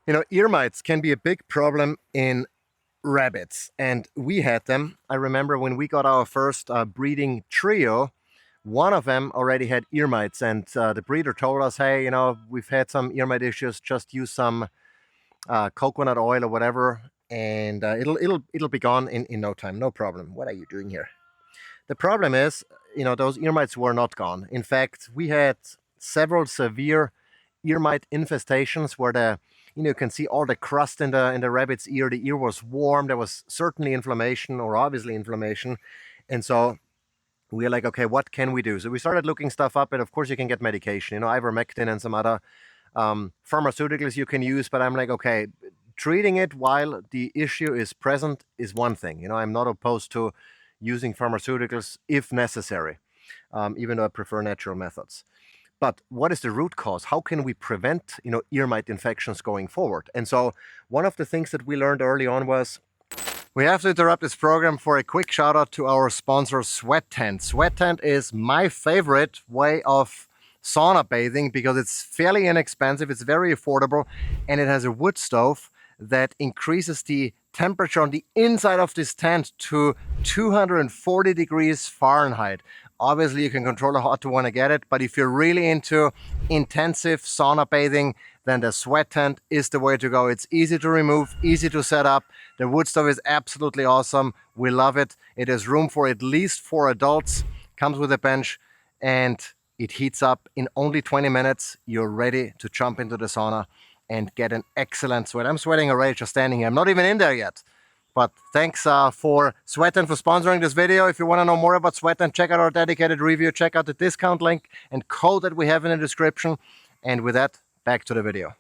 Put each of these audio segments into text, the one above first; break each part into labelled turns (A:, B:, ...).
A: Ear mites can be a big problem in rabbits, and we had them. I remember when we got our first breeding trio, one of them already had ear mites, and the breeder told us, "Hey, we've had some ear mite issues. Just use some coconut oil or whatever, and it'll be gone in no time. No problem." What are you doing here? The problem is, those ear mites were not gone. In fact, we had several severe ear mite infestations where you can see all the crust in the rabbit's ear. The ear was warm. There was certainly inflammation, or obviously inflammation, and so we are like, okay, what can we do? So we started looking stuff up, and of course you can get medication, ivermectin and some other pharmaceuticals you can use. But I'm like, okay, treating it while the issue is present is one thing. I'm not opposed to using pharmaceuticals if necessary, even though I prefer natural methods. But what is the root cause? How can we prevent, ear mite infections going forward? And so one of the things that we learned early on was we have to interrupt this program for a quick shout out to our sponsor, Sweat Tent. Sweat Tent is my favorite way of sauna bathing because it's fairly inexpensive, it's very affordable, and it has a wood stove that increases the temperature on the inside of this tent to 240 degrees Fahrenheit. Obviously, you can control how hot you want to get it, but if you're really into intensive sauna bathing, then the Sweat Tent is the way to go. It's easy to remove, easy to set up. The wood stove is absolutely awesome. We love it. It has room for at least 4 adults, comes with a bench, and it heats up in only 20 minutes. You're ready to jump into the sauna and get an excellent sweat. I'm sweating already just standing here. I'm not even in there yet. But thanks for Sweat Tent for sponsoring this video. If you want to know more about Sweat Tent, check out our dedicated review. Check out the discount link and code that we have in the description. And with that, back to the video.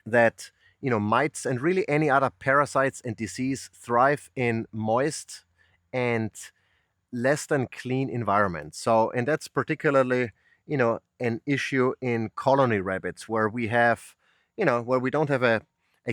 A: That, mites and really any other parasites and disease thrive in moist and less than clean environments. So, and that's particularly, an issue in colony rabbits where we have, where we don't have a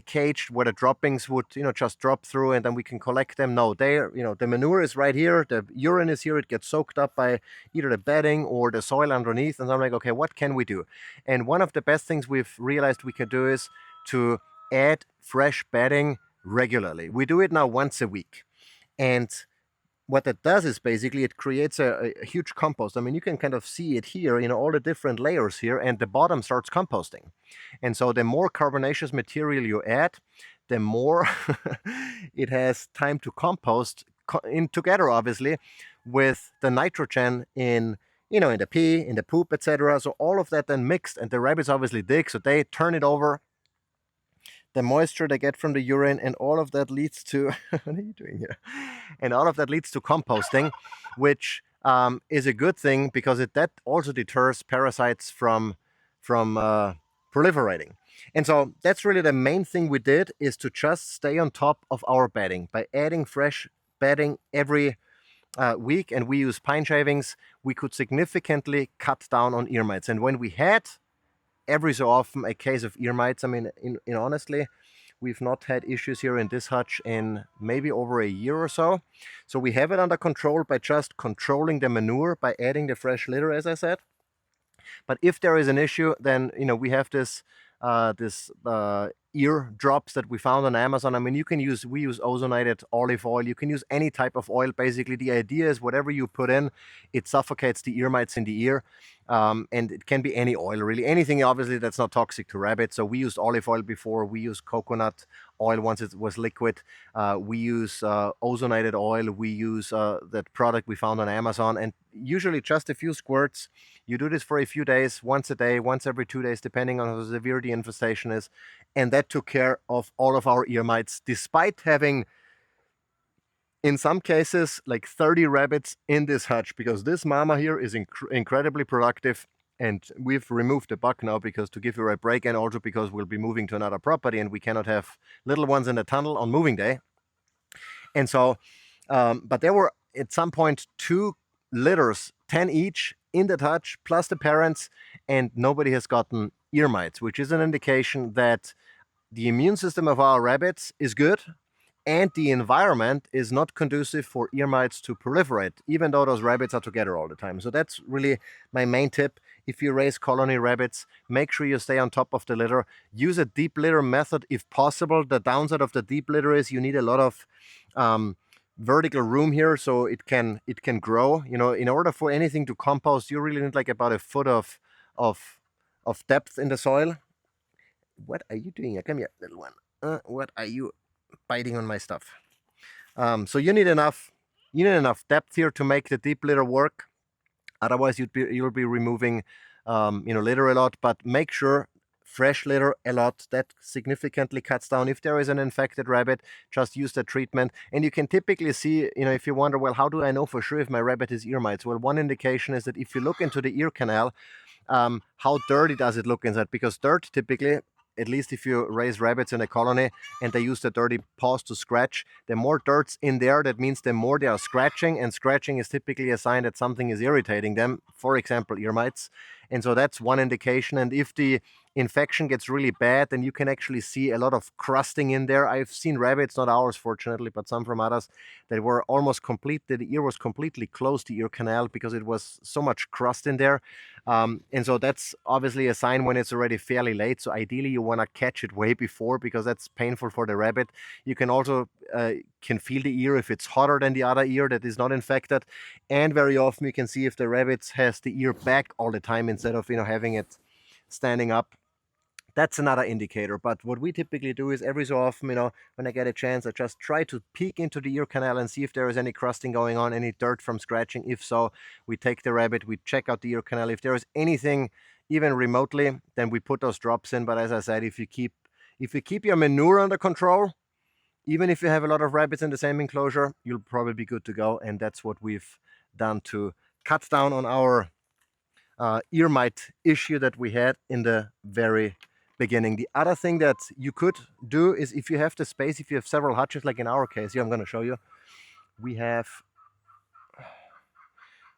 A: cage where the droppings would, just drop through and then we can collect them. No, the manure is right here, the urine is here, it gets soaked up by either the bedding or the soil underneath. And I'm like, okay, what can we do? And one of the best things we've realized we can do is to add fresh bedding regularly. We do it now once a week. And what that does is basically it creates a huge compost. I mean, you can kind of see it here, all the different layers here, and the bottom starts composting. And so the more carbonaceous material you add, the more it has time to compost in together, obviously, with the nitrogen in the pee, in the poop, etc. So all of that then mixed, and the rabbits obviously dig, so they turn it over. The moisture they get from the urine, and all of that leads to what are you doing here? And all of that leads to composting, which is a good thing because that also deters parasites from proliferating. And so that's really the main thing we did, is to just stay on top of our bedding by adding fresh bedding every week, and we use pine shavings. We could significantly cut down on ear mites, and when we had every so often a case of ear mites, I mean, in honestly, we've not had issues here in this hutch in maybe over a year or so. So we have it under control by just controlling the manure, by adding the fresh litter, as I said. But if there is an issue, then we have this ear drops that we found on Amazon. I mean, we use ozonated olive oil. You can use any type of oil. Basically, the idea is whatever you put in, it suffocates the ear mites in the ear. And it can be any oil, really. Anything, obviously, that's not toxic to rabbits. So we used olive oil before. We used coconut oil once it was liquid. We use ozonated oil. We use that product we found on Amazon. And usually just a few squirts. You do this for a few days, once a day, once every 2 days, depending on how severe the infestation is. And that took care of all of our ear mites, despite having, in some cases, like 30 rabbits in this hutch, because this mama here is incredibly productive. And we've removed the buck now because to give her a break, and also because we'll be moving to another property and we cannot have little ones in the tunnel on moving day. And so, but there were at some point 2 litters, 10 each, in the hutch, plus the parents, and nobody has gotten ear mites, which is an indication that the immune system of our rabbits is good, and the environment is not conducive for ear mites to proliferate, even though those rabbits are together all the time. So that's really my main tip. if you raise colony rabbits, make sure you stay on top of the litter. Use a deep litter method if possible. The downside of the deep litter is you need a lot of vertical room here so it can grow. You know, in order for anything to compost, you really need like about a foot of depth in the soil. What are you doing? Come here, little one. What are you biting on my stuff? So you need enough depth here to make the deep litter work. Otherwise, you'll be removing litter a lot. But make sure fresh litter a lot. That significantly cuts down. If there is an infected rabbit, just use the treatment. And you can typically see, if you wonder, well, how do I know for sure if my rabbit is ear mites? Well, one indication is that if you look into the ear canal, how dirty does it look inside? Because dirt typically, at least if you raise rabbits in a colony and they use the dirty paws to scratch, the more dirt's in there, that means the more they are scratching, and scratching is typically a sign that something is irritating them, for example, ear mites. And so that's one indication. And if the infection gets really bad, then you can actually see a lot of crusting in there. I've seen rabbits, not ours fortunately, but some from others, that were almost complete, the ear was completely closed, the ear canal, because it was so much crust in there. And so that's obviously a sign when it's already fairly late. So ideally you want to catch it way before, because that's painful for the rabbit. You can also can feel the ear if it's hotter than the other ear that is not infected. And very often you can see if the rabbit has the ear back all the time instead of having it standing up. That's another indicator. But what we typically do is every so often, when I get a chance, I just try to peek into the ear canal and see if there is any crusting going on, any dirt from scratching. If so, we take the rabbit, we check out the ear canal. If there is anything even remotely, then we put those drops in. But as I said, if you keep your manure under control, even if you have a lot of rabbits in the same enclosure, you'll probably be good to go. And that's what we've done to cut down on our ear mite issue that we had in the very beginning. The other thing that you could do is, if you have the space, if you have several hutches, like in our case here, I'm going to show you. We have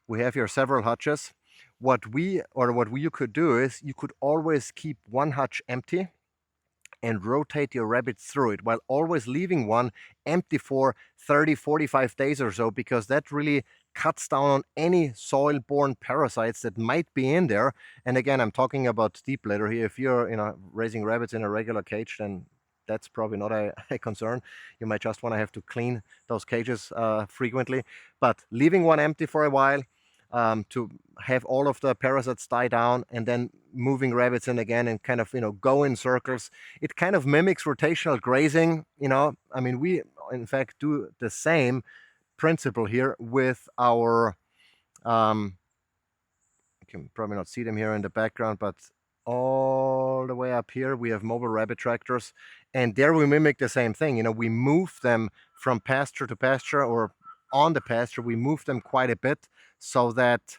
A: here several hutches. What you could do is you could always keep one hutch empty and rotate your rabbits through it, while always leaving one empty for 30-45 days or so, because that really cuts down on any soil-borne parasites that might be in there. And again, I'm talking about deep litter here. If you're raising rabbits in a regular cage, then that's probably not a concern. You might just want to have to clean those cages frequently. But leaving one empty for a while to have all of the parasites die down, and then moving rabbits in again and kind of go in circles. It kind of mimics rotational grazing. I mean, we in fact do the same principle here with our you can probably not see them here in the background, but all the way up here we have mobile rabbit tractors, and there we mimic the same thing. We move them from pasture to pasture, or on the pasture we move them quite a bit, so that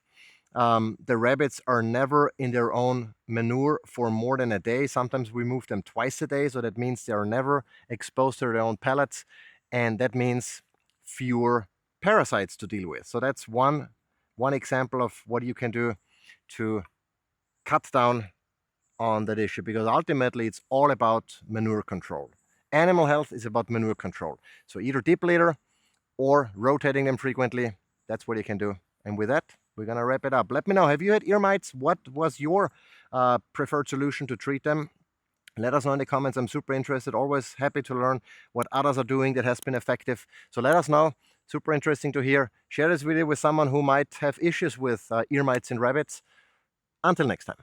A: the rabbits are never in their own manure for more than a day. Sometimes we move them twice a day, so that means they are never exposed to their own pellets, and that means fewer parasites to deal with. So that's one example of what you can do to cut down on that issue, because ultimately it's all about manure control. Animal health is about manure control. So either deep litter or rotating them frequently, that's what you can do. And with that, we're going to wrap it up. Let me know, have you had ear mites? What was your preferred solution to treat them? Let us know in the comments. I'm super interested, always happy to learn what others are doing that has been effective. So let us know, super interesting to hear. Share this video with someone who might have issues with ear mites in rabbits. Until next time.